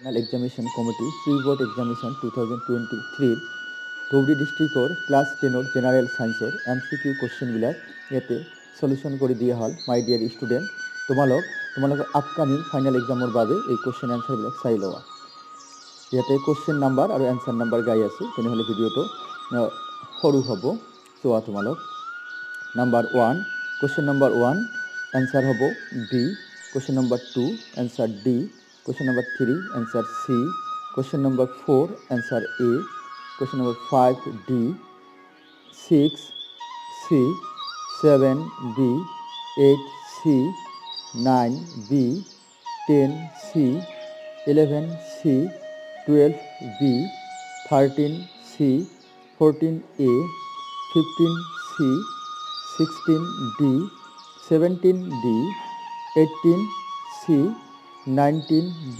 National Examination Committee Pre-Board Examination 2023 ধৌৰী ডিষ্ট্ৰিক্টৰ class 10ৰ জেনাৰেল ছায়েন্সৰ MCQ কুৱেশ্যনবিলাক ইয়াতে সলিউশ্যন কৰি দিয়া হ'ল। মাই ডিয়াৰ ষ্টুডেণ্ট, তোমালোকৰ আপকামিং ফাইনেল এক্সামৰ বাবে এই কুৱেশ্যন এনচাৰবিলাক চাই লোৱা। ইয়াতে কুৱেশ্যন নাম্বাৰ আৰু এনচাৰ নাম্বাৰ গাই আছে, তেনেহ'লে ভিডিঅ'টো সৰু হ'ব। চোৱা তোমালোক। নাম্বাৰ 1, কুৱেশ্যন নাম্বাৰ 1 এনচাৰ হ'ব B, question number 2 answer D, question number 3 answer C, question number 4 answer A, question number 5 D, 6 C, 7 B, 8 C, 9 B, 10 C, 11 C, 12 B, 13 C, 14 A, 15 C, 16 D, 17 D, 18 C, 19 B,